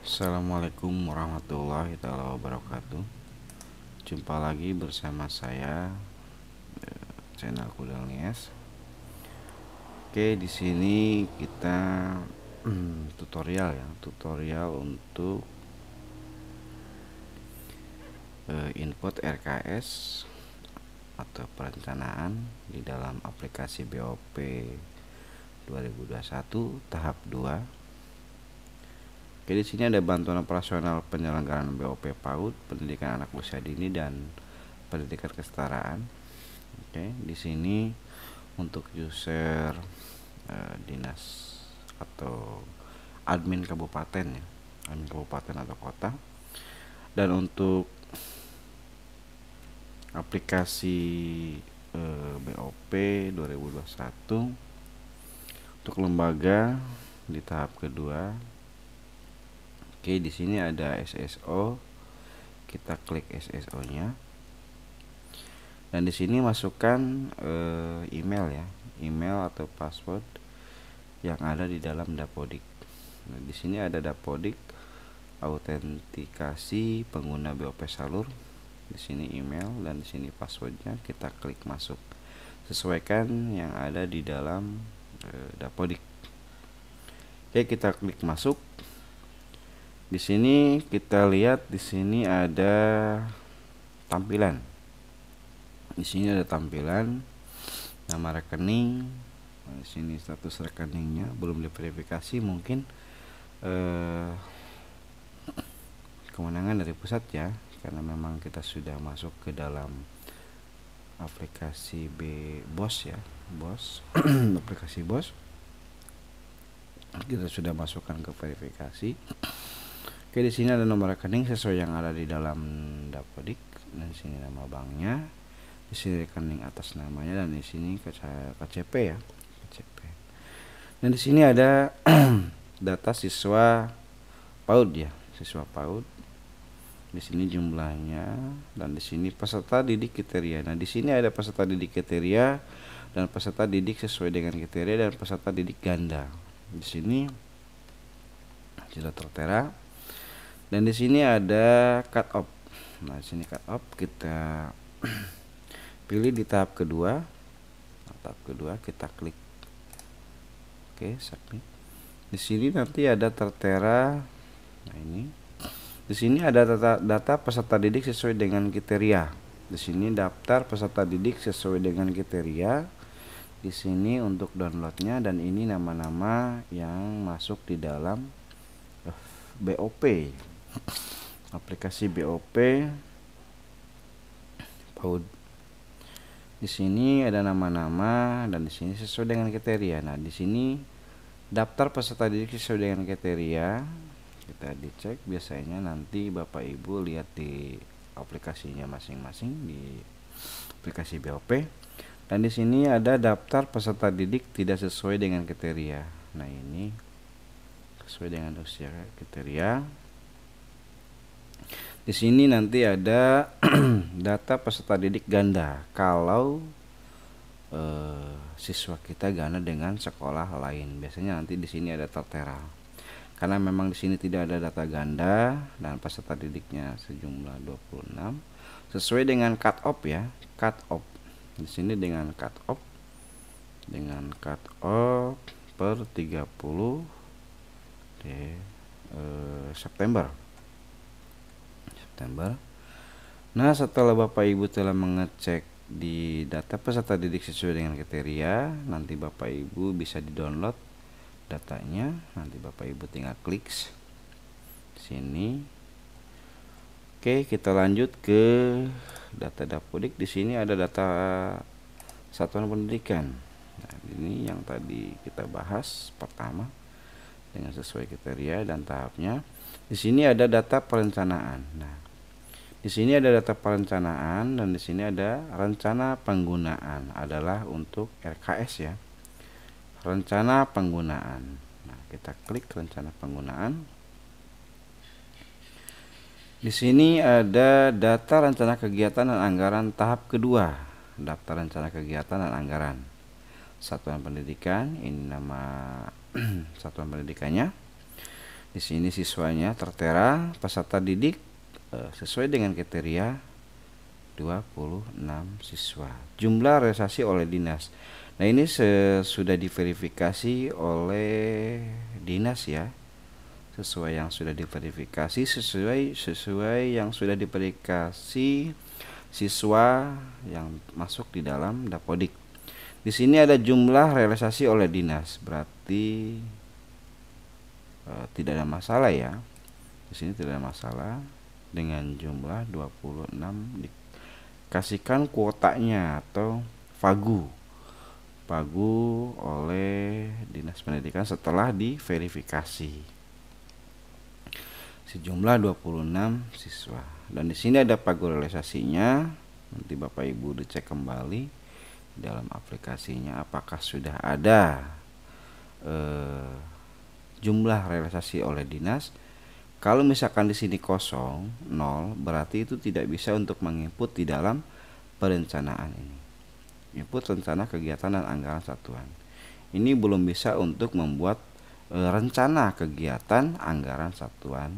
Assalamualaikum warahmatullahi wabarakatuh. Jumpa lagi bersama saya, channel Kudang Nias. Oke, di sini kita tutorial untuk input RKS atau perencanaan di dalam aplikasi BOP 2021 tahap 2. Oke, di sini ada bantuan operasional penyelenggaraan BOP PAUD, pendidikan anak usia dini dan pendidikan kesetaraan. Oke, di sini untuk user dinas atau admin kabupaten ya, admin kabupaten atau kota. Dan untuk aplikasi BOP 2021 untuk lembaga di tahap kedua. Oke, di sini ada SSO. Kita klik SSO-nya. Dan di sini masukkan email ya, email atau password yang ada di dalam Dapodik. Nah, di sini ada Dapodik autentikasi pengguna BOP Salur. Di sini email dan di sini passwordnya. Kita klik masuk. Sesuaikan yang ada di dalam Dapodik. Oke, kita klik masuk. Di sini kita lihat di sini ada tampilan. Di sini ada tampilan nama rekening. Nah, di sini status rekeningnya belum diverifikasi, mungkin kewenangan dari pusat ya, karena memang kita sudah masuk ke dalam aplikasi BOS ya, BOS aplikasi BOS. Kita sudah masukkan ke verifikasi. Oke, di sini ada nomor rekening sesuai yang ada di dalam Dapodik. Dan di sini nama banknya, di sini rekening atas namanya, dan di sini KCP ya, KCP. Dan di sini ada data siswa PAUD ya, siswa PAUD. Di sini jumlahnya, dan di sini peserta didik kriteria. Nah, di sini ada peserta didik kriteria dan peserta didik sesuai dengan kriteria dan peserta didik ganda. Di sini sudah tertera. Dan di sini ada cut off. Nah, di sini cut off kita pilih di tahap kedua. Nah, tahap kedua kita klik. Oke, submit. Di sini nanti ada tertera. Nah, ini. Di sini ada data peserta didik sesuai dengan kriteria. Di sini daftar peserta didik sesuai dengan kriteria. Di sini untuk downloadnya, dan ini nama-nama yang masuk di dalam BOP. Aplikasi BOP PAUD. Di sini ada nama-nama dan di sini sesuai dengan kriteria. Nah, di sini daftar peserta didik sesuai dengan kriteria. Kita dicek, biasanya nanti Bapak Ibu lihat di aplikasinya masing-masing di aplikasi BOP. Dan di sini ada daftar peserta didik tidak sesuai dengan kriteria. Nah, ini sesuai dengan usia kriteria. Di sini nanti ada data peserta didik ganda kalau siswa kita ganda dengan sekolah lain. Biasanya nanti di sini ada tertera. Karena memang di sini tidak ada data ganda dan peserta didiknya sejumlah 26 sesuai dengan cut off ya, cut off. Di sini dengan cut off per 30 September. Nah, setelah Bapak Ibu telah mengecek di data peserta didik sesuai dengan kriteria, nanti Bapak Ibu bisa di-download datanya. Nanti Bapak Ibu tinggal klik sini. Oke, kita lanjut ke data Dapodik. Di sini ada data satuan pendidikan. Nah, ini yang tadi kita bahas pertama dengan sesuai kriteria dan tahapnya. Di sini ada data perencanaan. Nah, di sini ada data perencanaan dan di sini ada rencana penggunaan, adalah untuk RKS ya. Rencana penggunaan. Nah, kita klik rencana penggunaan. Di sini ada data rencana kegiatan dan anggaran tahap kedua. Daftar rencana kegiatan dan anggaran. Satuan pendidikan, ini nama satuan pendidikannya. Di sini siswanya tertera peserta didik sesuai dengan kriteria 26 siswa. Jumlah realisasi oleh dinas. Nah, ini sudah diverifikasi oleh dinas ya. Sesuai yang sudah diverifikasi, sesuai yang sudah diverifikasi siswa yang masuk di dalam Dapodik. Di sini ada jumlah realisasi oleh dinas, berarti tidak ada masalah ya. Di sini tidak ada masalah dengan jumlah 26 dikasihkan kuotanya atau pagu oleh Dinas Pendidikan setelah diverifikasi. Sejumlah 26 siswa. Dan di sini ada pagu realisasinya. Nanti Bapak Ibu dicek kembali dalam aplikasinya apakah sudah ada jumlah realisasi oleh dinas. Kalau misalkan di sini kosong 0, berarti itu tidak bisa untuk menginput di dalam perencanaan ini. Input rencana kegiatan dan anggaran satuan. Ini belum bisa untuk membuat rencana kegiatan anggaran satuan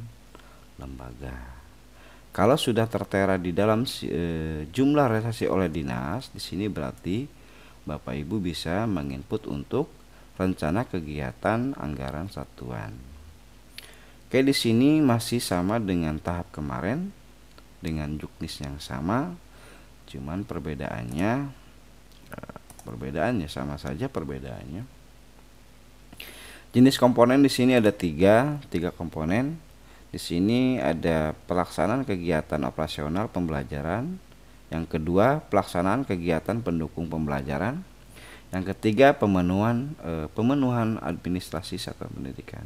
lembaga. Kalau sudah tertera di dalam jumlah realisasi oleh dinas, di sini berarti Bapak Ibu bisa menginput untuk rencana kegiatan anggaran satuan. Oke, di sini masih sama dengan tahap kemarin dengan juknis yang sama, cuman perbedaannya sama saja perbedaannya. Jenis komponen di sini ada tiga komponen. Di sini ada pelaksanaan kegiatan operasional pembelajaran, yang kedua pelaksanaan kegiatan pendukung pembelajaran, yang ketiga pemenuhan administrasi satuan pendidikan.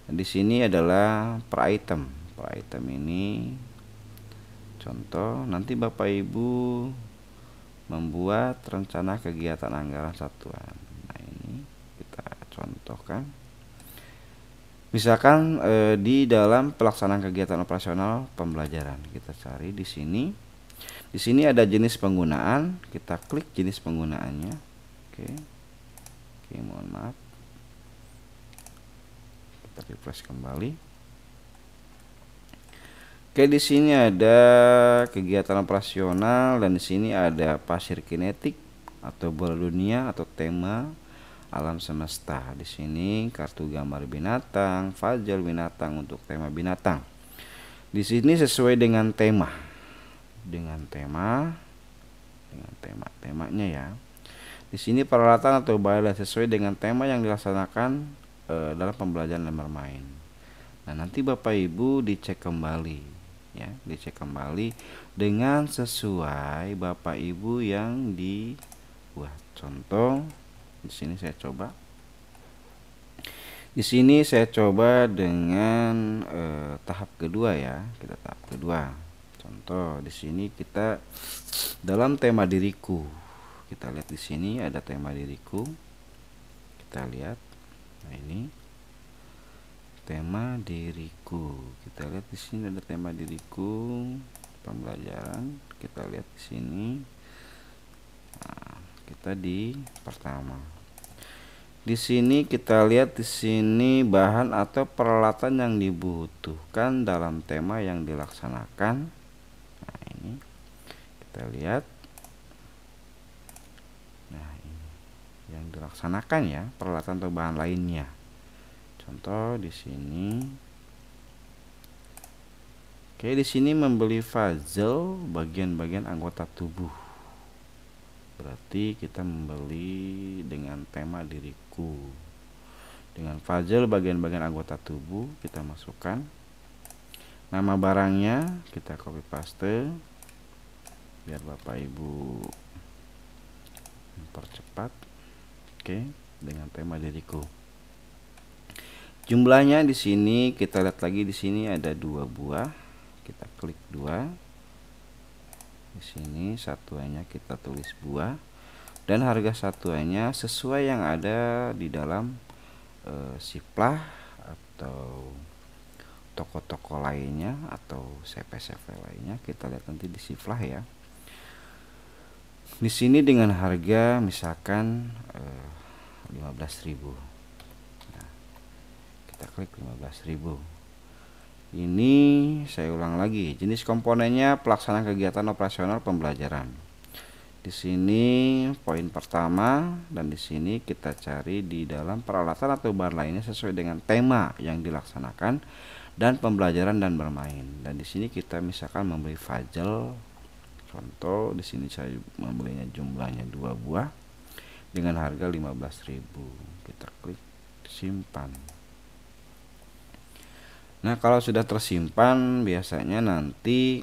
Dan di sini adalah per item. Per item ini contoh, nanti Bapak Ibu membuat rencana kegiatan anggaran satuan. Nah, ini kita contohkan. Misalkan di dalam pelaksanaan kegiatan operasional pembelajaran, kita cari di sini. Di sini ada jenis penggunaan, kita klik jenis penggunaannya. Oke, mohon maaf. Kita refresh kembali. Oke, di sini ada kegiatan operasional dan di sini ada pasir kinetik atau bola dunia atau tema alam semesta. Di sini kartu gambar binatang, file binatang untuk tema binatang. Di sini sesuai dengan temanya ya. Di sini peralatan atau bahan sesuai dengan tema yang dilaksanakan dalam pembelajaran dan bermain. Nah, nanti Bapak Ibu dicek kembali ya, dengan sesuai Bapak Ibu yang dibuat. Contoh di sini saya coba. Di sini saya coba dengan tahap kedua ya. Kita tahap kedua. Contoh di sini kita dalam tema diriku. Kita lihat di sini ada tema diriku. Kita lihat. Nah, ini tema diriku. Kita lihat di sini ada tema diriku pembelajaran. Kita lihat di sini. Nah, kita di pertama. Di sini kita lihat di sini bahan atau peralatan yang dibutuhkan dalam tema yang dilaksanakan. Nah, ini kita lihat. Nah, ini yang dilaksanakan ya, peralatan atau bahan lainnya. Contoh di sini. Oke, di sini membeli puzzle bagian-bagian anggota tubuh. Berarti kita membeli dengan tema diriku. Dengan puzzle bagian-bagian anggota tubuh kita masukkan. Nama barangnya kita copy paste biar Bapak Ibu mempercepat. Oke, dengan tema diriku. Jumlahnya di sini kita lihat lagi, di sini ada 2 buah. Kita klik 2. Di sini satuannya kita tulis buah dan harga satuannya sesuai yang ada di dalam Siplah atau toko-toko lainnya atau CV lainnya. Kita lihat nanti di Siplah ya. Di sini dengan harga misalkan 15.000. Kita klik 15.000. Ini saya ulang lagi, jenis komponennya pelaksanaan kegiatan operasional pembelajaran. Di sini poin pertama, dan di sini kita cari di dalam peralatan atau bahan lainnya sesuai dengan tema yang dilaksanakan dan pembelajaran dan bermain. Dan di sini kita misalkan membeli file. Contoh di sini saya membelinya jumlahnya 2 buah dengan harga 15.000. Kita klik simpan. Nah, kalau sudah tersimpan biasanya nanti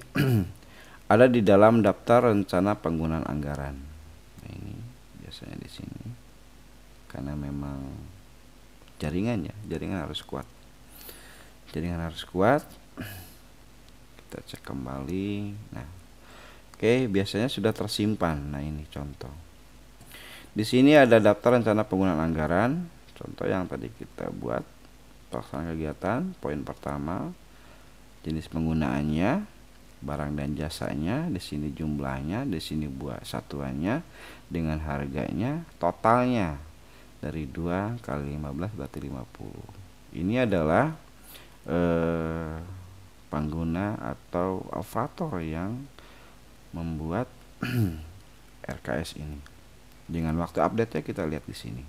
ada di dalam daftar rencana penggunaan anggaran. Nah, ini biasanya di sini. Karena memang jaringan harus kuat. Jaringan harus kuat. Kita cek kembali. Nah, oke, biasanya sudah tersimpan. Nah, ini contoh. Di sini ada daftar rencana penggunaan anggaran. Contoh yang tadi kita buat. Pelaksanaan kegiatan, poin pertama, jenis penggunaannya, barang dan jasanya, di sini jumlahnya, di sini buah satuannya, dengan harganya, totalnya dari 2 kali 15 berarti 50. Ini adalah pengguna atau operator yang membuat RKS ini. Dengan waktu update-nya kita lihat di sini.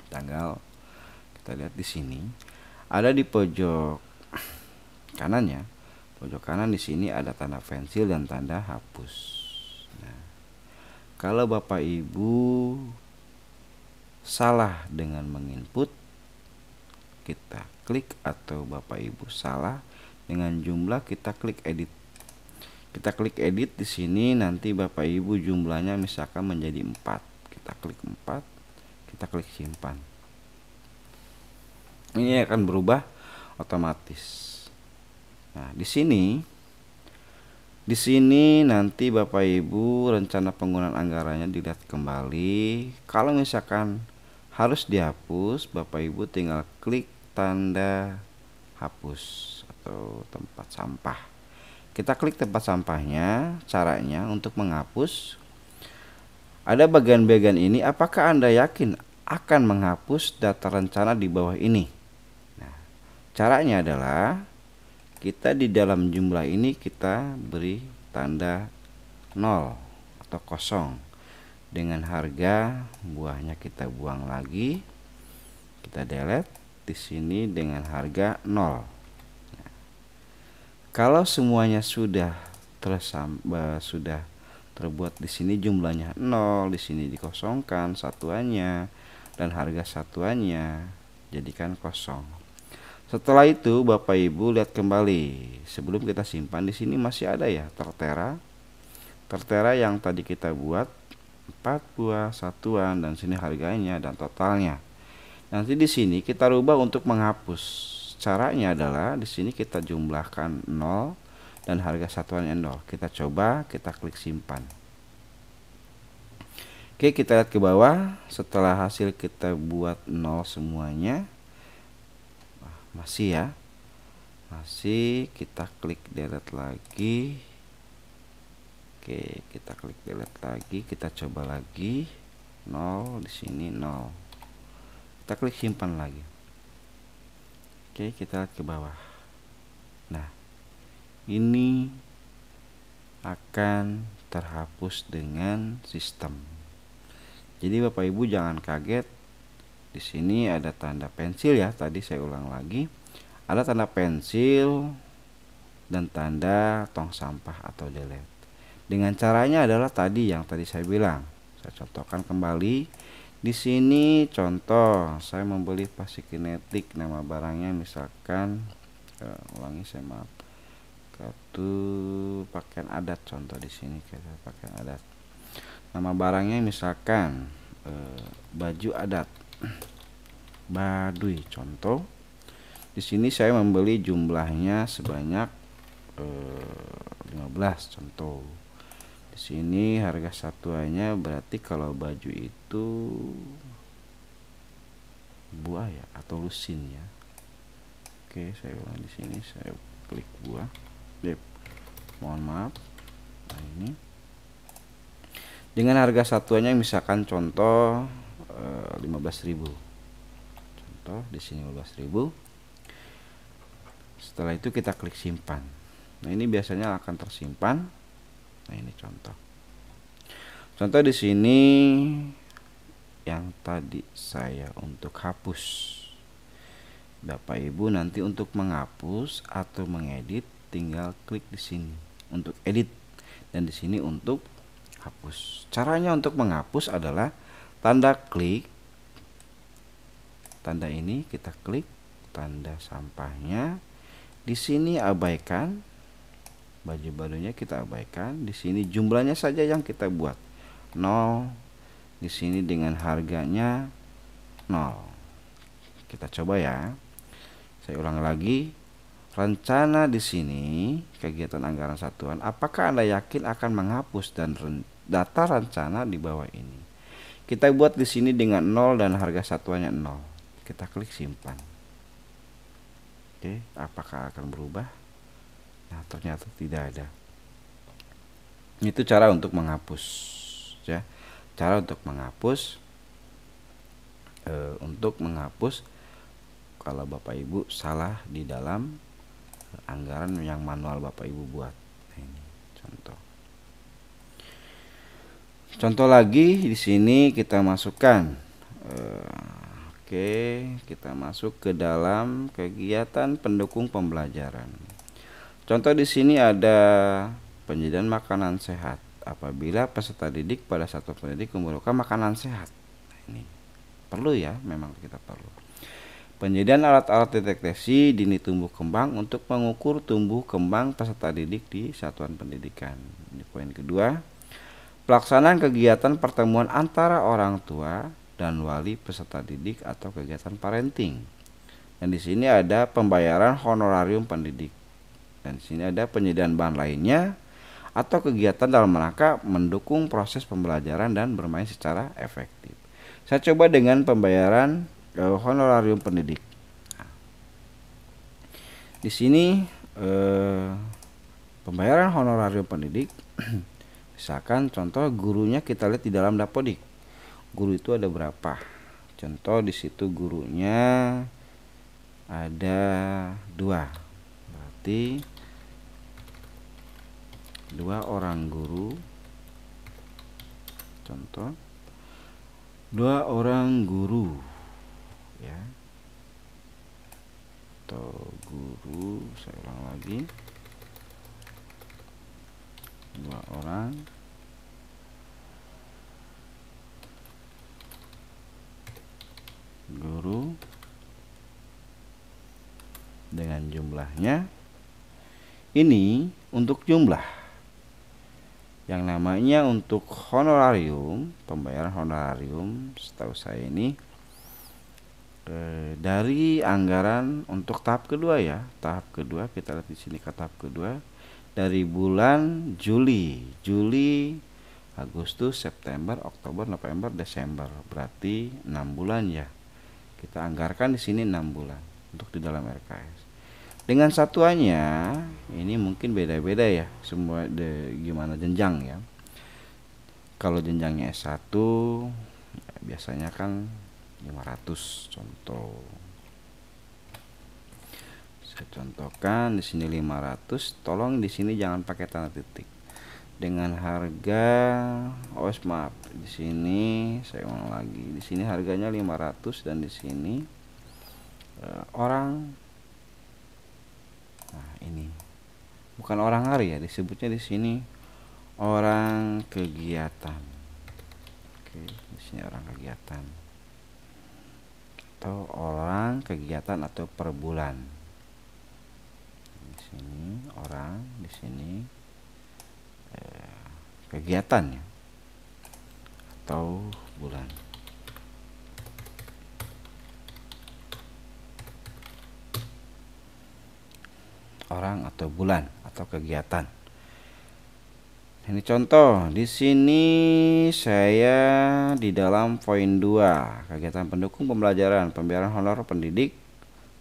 Tanggal kita lihat di sini ada di pojok kanannya. Pojok kanan di sini ada tanda pensil dan tanda hapus. Nah, kalau Bapak Ibu salah dengan menginput, kita klik, atau Bapak Ibu salah dengan jumlah, kita klik edit. Kita klik edit di sini, nanti Bapak Ibu jumlahnya misalkan menjadi 4. Kita klik 4, kita klik simpan. Ini akan berubah otomatis. Nah, di sini nanti Bapak Ibu rencana penggunaan anggarannya dilihat kembali. Kalau misalkan harus dihapus, Bapak Ibu tinggal klik tanda hapus atau tempat sampah. Kita klik tempat sampahnya. Caranya untuk menghapus, ada bagian-bagian ini. Apakah Anda yakin akan menghapus data rencana di bawah ini? Caranya adalah kita di dalam jumlah ini kita beri tanda 0 atau kosong. Dengan harga buahnya kita buang lagi. Kita delete di sini dengan harga 0. Nah, kalau semuanya sudah terbuat di sini jumlahnya 0, di sini dikosongkan satuannya dan harga satuannya jadikan kosong. Setelah itu Bapak Ibu lihat kembali. Sebelum kita simpan, di sini masih ada ya tertera yang tadi kita buat 4 buah satuan, dan sini harganya dan totalnya. Nanti di sini kita rubah untuk menghapus. Caranya adalah di sini kita jumlahkan 0 dan harga satuannya 0. Kita coba, kita klik simpan. Oke, kita lihat ke bawah. Setelah hasil kita buat 0 semuanya. Masih kita klik delete lagi. Oke, kita klik delete lagi, kita coba lagi 0, di sini 0. Kita klik simpan lagi. Oke, kita lihat ke bawah. Nah, ini akan terhapus dengan sistem. Jadi Bapak Ibu jangan kaget. Di sini ada tanda pensil ya, tadi saya ulang lagi. Ada tanda pensil dan tanda tong sampah atau delete. Dengan caranya adalah tadi yang tadi saya bilang. Saya contohkan kembali. Di sini contoh, saya membeli Pasikinetik, nama barangnya misalkan kartu pakaian adat. Contoh di sini kita pakaian adat. Nama barangnya misalkan baju adat. Baduy contoh. Di sini saya membeli jumlahnya sebanyak 15 contoh. Di sini harga satuannya berarti kalau baju itu buah ya atau lusin ya. Oke, saya ulang di sini, saya klik buah. Mohon maaf. Nah, ini dengan harga satuannya misalkan contoh 15.000. contoh di sini 15.000. Setelah itu kita klik simpan. Nah, ini biasanya akan tersimpan. Nah, ini contoh. Contoh di sini yang tadi saya untuk hapus. Bapak Ibu nanti untuk menghapus atau mengedit tinggal klik di sini untuk edit dan di sini untuk hapus. Caranya untuk menghapus adalah tanda klik, tanda ini kita klik, tanda sampahnya. Di sini abaikan, baju barunya kita abaikan. Di sini jumlahnya saja yang kita buat 0. Di sini dengan harganya 0. Kita coba ya. Saya ulang lagi. Rencana di sini kegiatan anggaran satuan. Apakah Anda yakin akan menghapus dan data rencana di bawah ini? Kita buat di sini dengan 0 dan harga satuannya 0. Kita klik simpan. Oke, apakah akan berubah? Nah, ternyata tidak ada. Itu cara untuk menghapus, ya. Cara untuk menghapus. Untuk menghapus kalau Bapak Ibu salah di dalam anggaran yang manual Bapak Ibu buat. Nah, ini contoh. Contoh lagi di sini kita masukkan. Oke, kita masuk ke dalam kegiatan pendukung pembelajaran. Contoh di sini ada penyediaan makanan sehat. Apabila peserta didik pada satu pendidik memerlukan makanan sehat. Nah, ini perlu ya, memang kita perlu. Penyediaan alat-alat deteksi dini tumbuh kembang untuk mengukur tumbuh kembang peserta didik di satuan pendidikan. Ini poin kedua. Pelaksanaan kegiatan pertemuan antara orang tua dan wali peserta didik atau kegiatan parenting. Dan di sini ada pembayaran honorarium pendidik. Dan di sini ada penyediaan bahan lainnya atau kegiatan dalam rangka mendukung proses pembelajaran dan bermain secara efektif. Saya coba dengan pembayaran honorarium pendidik. Nah, di sini pembayaran honorarium pendidik, misalkan contoh gurunya kita lihat di dalam Dapodik. Guru itu ada berapa? Contoh di situ gurunya ada 2. Berarti 2 orang guru. Contoh 2 orang guru, ya, atau guru. Saya ulang lagi, 2 orang guru dengan jumlahnya. Ini untuk jumlah. Yang namanya untuk honorarium, pembayaran honorarium, setahu saya ini dari anggaran untuk tahap kedua ya. Tahap kedua kita lihat di sini ke tahap kedua dari bulan Juli, Agustus, September, Oktober, November, Desember. Berarti 6 bulan ya. Kita anggarkan di sini 6 bulan untuk di dalam RKS. Dengan satuannya ini mungkin beda-beda ya, semua gimana jenjang ya. Kalau jenjangnya S1 ya, biasanya kan 500 contoh. Saya contohkan di sini 500, tolong di sini jangan pakai tanda titik. Dengan harga maaf, di sini saya ulang lagi. Di sini harganya 500 dan di sini orang. Nah, ini bukan orang hari ya, disebutnya di sini orang kegiatan. Oke, di sini orang kegiatan atau orang kegiatan atau per bulan. Di sini orang, di sini kegiatannya atau bulan. Orang atau bulan atau kegiatan. Ini contoh. Di sini saya di dalam poin 2, kegiatan pendukung pembelajaran, pembayaran honor pendidik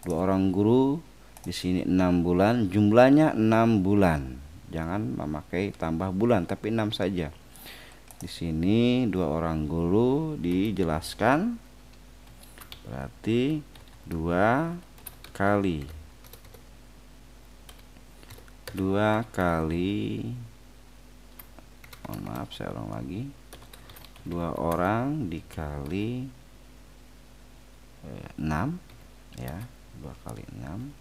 2 orang guru. Di sini 6 bulan, jumlahnya 6 bulan. Jangan memakai tambah bulan, tapi 6 saja. Di sini 2 orang guru dijelaskan. Berarti 2 kali 2 kali, mohon maaf saya ulang lagi, 2 orang dikali 6 ya, 2 kali 6,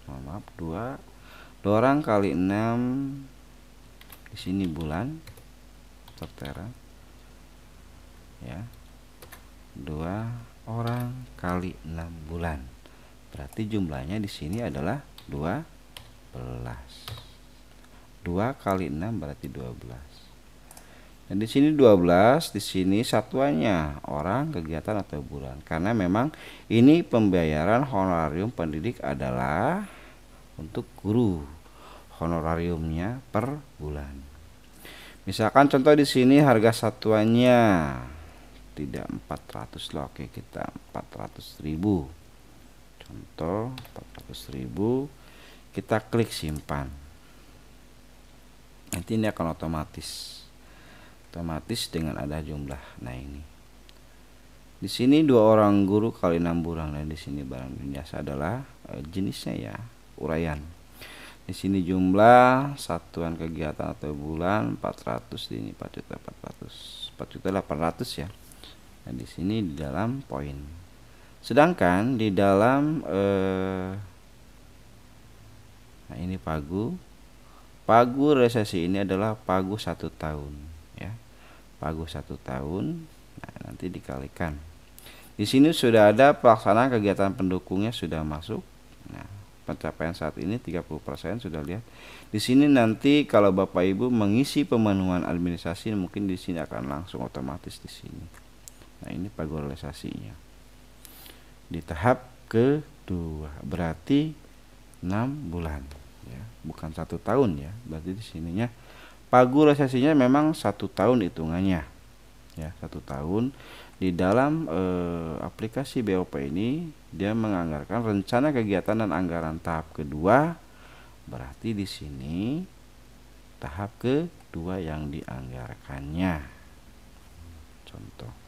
mohon maaf, 2 orang kali 6, di sini bulan tertera ya, 2 orang kali 6 bulan, berarti jumlahnya di sini adalah 12. 2 kali 6 berarti 12. Dan di sini 12, di sini satuannya orang, kegiatan atau bulan. Karena memang ini pembayaran honorarium pendidik adalah untuk guru. Honorariumnya per bulan. Misalkan contoh di sini harga satuannya tidak 400 loh. Oke, kita 400.000. Contoh 400.000, kita klik simpan. Nanti ini akan otomatis dengan ada jumlah. Nah, ini di sini 2 orang guru kali 6 bulan, dan di sini barang dan jasa adalah jenisnya ya, uraian. Di sini jumlah satuan kegiatan atau bulan 400, ini 4.800 ya. Dan di sini di dalam poin. Sedangkan di dalam nah ini pagu realisasi ini adalah pagu 1 tahun ya. Pagu 1 tahun. Nah, nanti dikalikan. Di sini sudah ada pelaksanaan kegiatan pendukungnya sudah masuk. Nah, pencapaian saat ini 30% sudah lihat. Di sini nanti kalau Bapak Ibu mengisi pemenuhan administrasi, mungkin di sini akan langsung otomatis di sini. Nah, ini pagu realisasinya. Di tahap kedua berarti 6 bulan ya, bukan 1 tahun ya. Berarti di sininya pagu realisasinya memang 1 tahun hitungannya ya, 1 tahun. Di dalam aplikasi BOP ini dia menganggarkan rencana kegiatan dan anggaran tahap kedua, berarti di sini tahap kedua yang dianggarkannya. Contoh.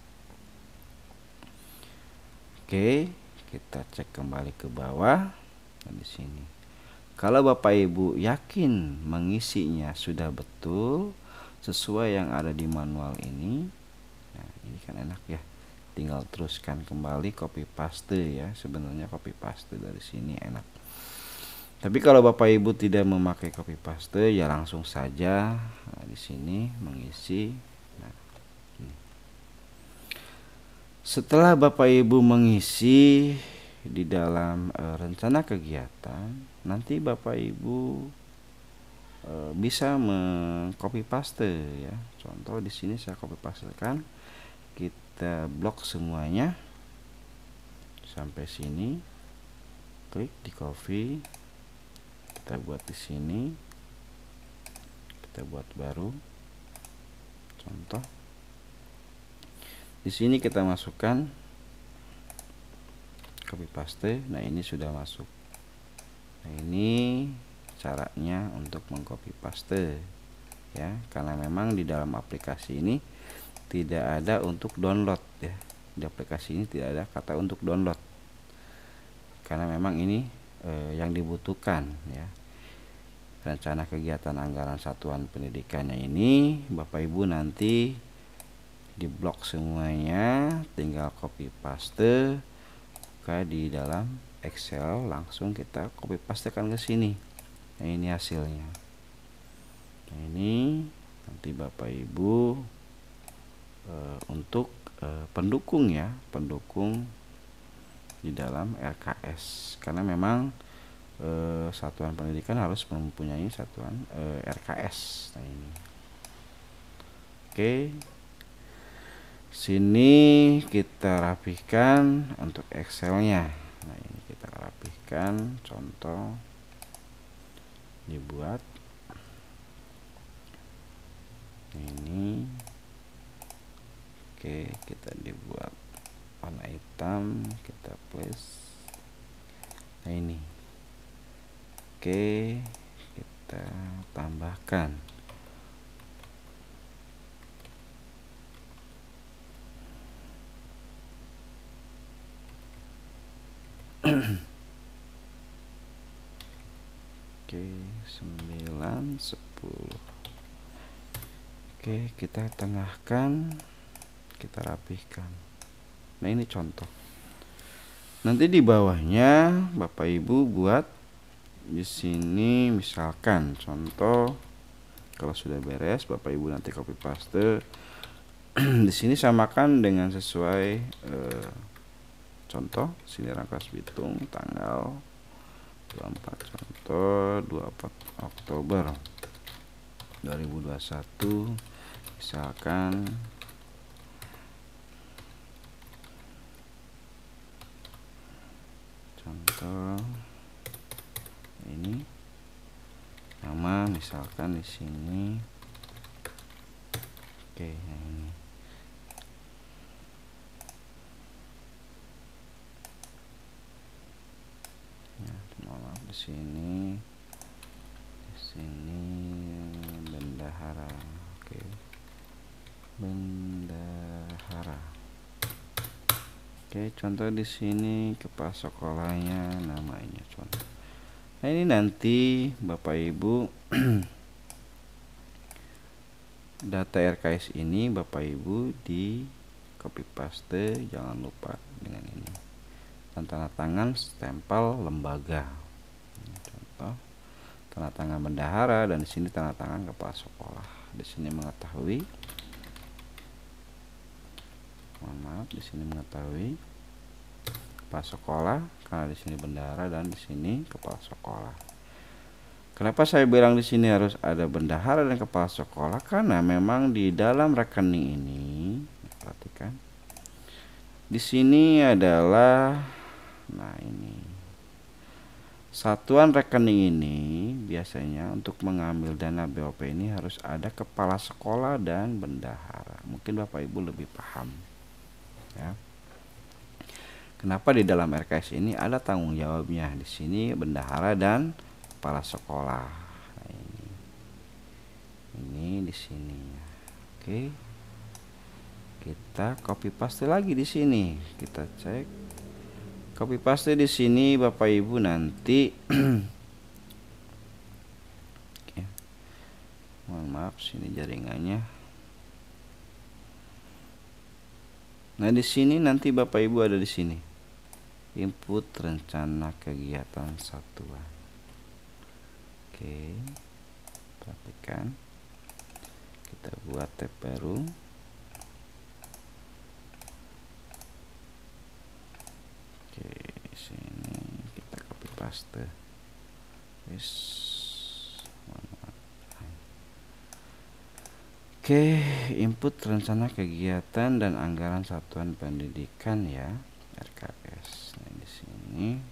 Oke, kita cek kembali ke bawah. Nah, di sini kalau Bapak Ibu yakin mengisinya sudah betul sesuai yang ada di manual ini, nah ini kan enak ya, tinggal teruskan kembali, copy paste ya. Sebenarnya copy paste dari sini enak. Tapi kalau Bapak Ibu tidak memakai copy paste ya langsung saja di sini mengisi. Nah, ini. Setelah Bapak Ibu mengisi di dalam rencana kegiatan, nanti Bapak Ibu bisa meng-copy paste ya. Contoh di sini saya copy pastekan, kita blok semuanya sampai sini, klik di copy, kita buat di sini, kita buat baru. Contoh di sini kita masukkan copy paste. Nah, ini sudah masuk. Nah, ini caranya untuk mengcopy paste ya, karena memang di dalam aplikasi ini tidak ada untuk download ya. Di aplikasi ini tidak ada kata untuk download, karena memang ini yang dibutuhkan ya. Rencana kegiatan anggaran satuan pendidikannya ini Bapak Ibu nanti di blok semuanya, tinggal copy paste di dalam Excel, langsung kita copy pastekan ke sini. Nah, ini hasilnya. Nah, ini nanti Bapak Ibu untuk pendukung ya, pendukung di dalam RKS, karena memang satuan pendidikan harus mempunyai satuan RKS. Nah, ini oke. Sini kita rapihkan untuk Excelnya. Nah, ini kita rapihkan, contoh dibuat ini. Oke, kita dibuat warna hitam, kita plus. Nah, ini oke, kita tambahkan Oke, 9, 10. Oke, kita tengahkan, kita rapihkan. Nah, ini contoh. Nanti di bawahnya Bapak Ibu buat di sini misalkan contoh. Kalau sudah beres, Bapak Ibu nanti copy paste. Di sini samakan dengan sesuai contoh. Sini Rangkas Bitung tanggal 24, contoh 24 Oktober 2021. Misalkan contoh ini nama, misalkan di sini. Oke, nah ini. Nah, maaf di sini. Di sini bendahara. Oke. Bendahara. Oke, contoh di sini kepala sekolahnya namanya contoh. Nah, ini nanti Bapak Ibu data RKS ini Bapak Ibu di copy paste, jangan lupa dengan ini. Dan tanda tangan stempel lembaga. Ini contoh tanda tangan bendahara, dan di sini tanda tangan kepala sekolah. Di sini mengetahui. Mohon maaf, di sini mengetahui kepala sekolah karena di sini bendahara dan di sini kepala sekolah. Kenapa saya bilang di sini harus ada bendahara dan kepala sekolah? Karena memang di dalam rekening ini, perhatikan, di sini adalah, nah ini satuan rekening ini biasanya untuk mengambil dana BOP ini harus ada kepala sekolah dan bendahara. Mungkin Bapak Ibu lebih paham. Ya. Kenapa di dalam RKS ini ada tanggung jawabnya? Di sini bendahara dan kepala sekolah. Nah, ini di sini. Oke. Kita copy paste lagi di sini. Kita cek. Copy paste di sini Bapak Ibu nanti. Oke. Mohon maaf, sini jaringannya. Nah, di sini nanti Bapak Ibu ada di sini. Input rencana kegiatan satuan. Oke. Perhatikan. Kita buat tab baru. Oke, sini kita copy paste. Yes. Oke, input rencana kegiatan dan anggaran satuan pendidikan ya, RKS. Nah, di sini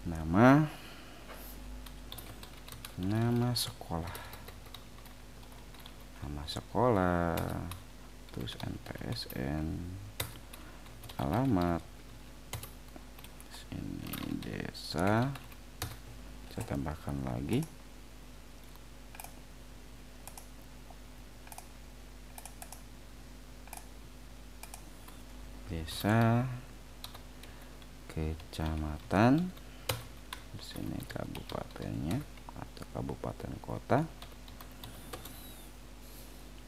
nama sekolah. Nama sekolah, terus NPSN, alamat. Sini desa. Saya tambahkan lagi. Desa, kecamatan, di sini kabupatennya atau kabupaten kota,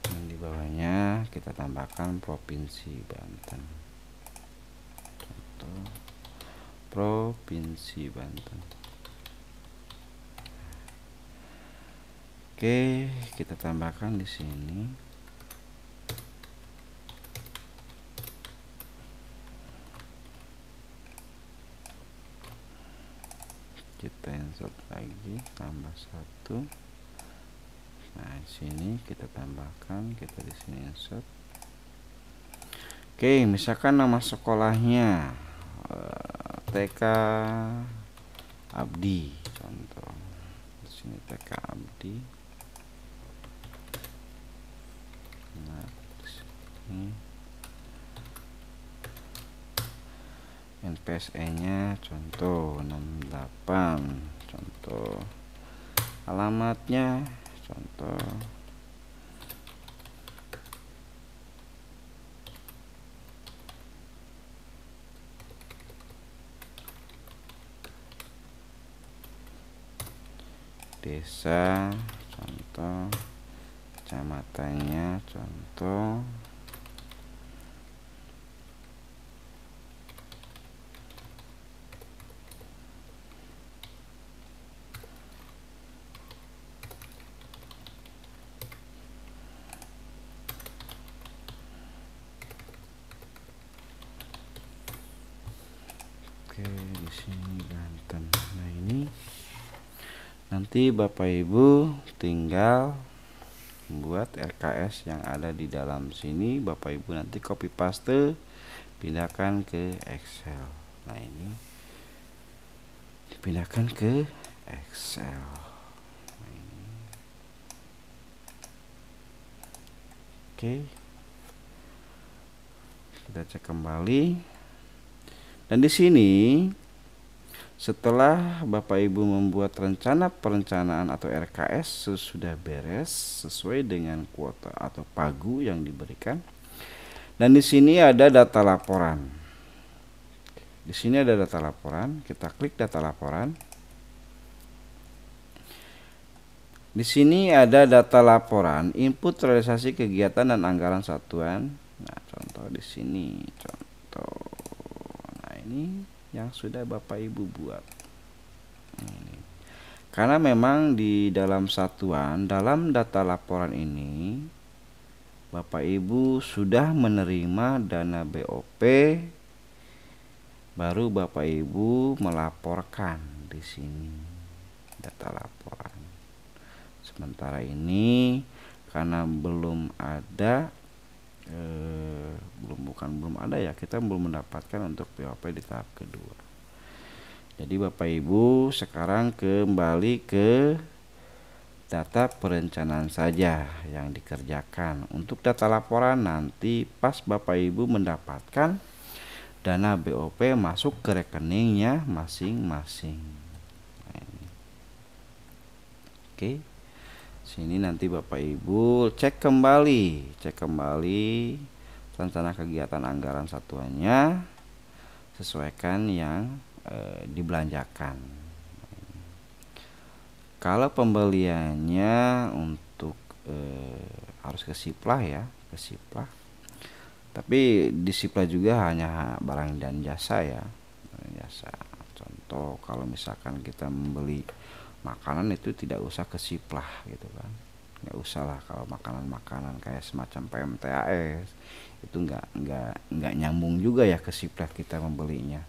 dan di bawahnya kita tambahkan provinsi Banten. Contoh provinsi Banten. Oke, kita tambahkan di sini. Kita insert lagi, tambah 1. Nah, sini kita tambahkan, kita di sini insert. Oke, misalkan nama sekolahnya TK Abdi, contoh. Di sini TK Abdi. Nah, di sini NPSE-nya contoh 68, contoh alamatnya contoh desa, contoh, kecamatannya, contoh, oke di sini Banten. Nah ini nanti Bapak Ibu tinggal membuat RKS yang ada di dalam sini. Bapak Ibu nanti copy paste, pindahkan ke Excel. Nah ini dipindahkan ke Excel. Nah, ini. Oke, kita cek kembali. Dan di sini setelah Bapak Ibu membuat rencana perencanaan atau RKS sudah beres sesuai dengan kuota atau pagu yang diberikan. Dan di sini ada data laporan. Di sini ada data laporan, kita klik data laporan. Di sini ada data laporan, input realisasi kegiatan dan anggaran satuan. Nah, contoh di sini, contoh. Nah, ini yang sudah Bapak Ibu buat. Ini. Karena memang di dalam satuan, dalam data laporan ini Bapak Ibu sudah menerima dana BOP, baru Bapak Ibu melaporkan di sini data laporan. Sementara ini karena belum ada belum ada ya, kita belum mendapatkan untuk BOP di tahap kedua. Jadi Bapak Ibu sekarang kembali ke data perencanaan saja yang dikerjakan. Untuk data laporan nanti pas Bapak Ibu mendapatkan dana BOP masuk ke rekeningnya masing-masing. Oke. Sini nanti Bapak Ibu cek kembali rencana kegiatan anggaran satuannya, sesuaikan yang dibelanjakan. Kalau pembeliannya untuk harus ke Siplah ya, ke Siplah. Tapi di Siplah juga hanya barang dan jasa ya, jasa. Contoh kalau misalkan kita membeli makanan itu tidak usah ke Siplah gitu kan, nggak usah lah. Kalau makanan kayak semacam PMTAS itu nggak nyambung juga ya ke Siplah kita membelinya.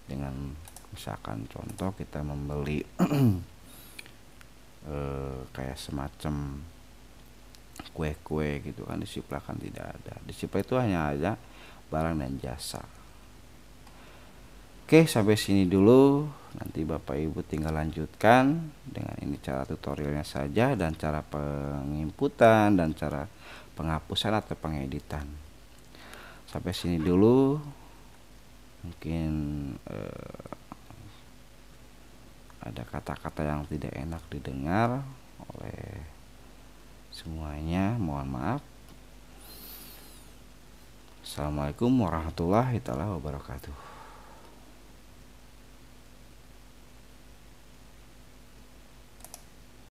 Dengan misalkan contoh kita membeli kayak semacam kue-kue gitu kan, di Siplah kan tidak ada. Di Siplah itu hanya ada barang dan jasa. Oke, sampai sini dulu. Nanti Bapak Ibu tinggal lanjutkan dengan ini cara tutorialnya saja, dan cara penginputan dan cara penghapusan atau pengeditan. Sampai sini dulu. Mungkin ada kata-kata yang tidak enak didengar oleh semuanya, mohon maaf. Assalamualaikum warahmatullahi wabarakatuh.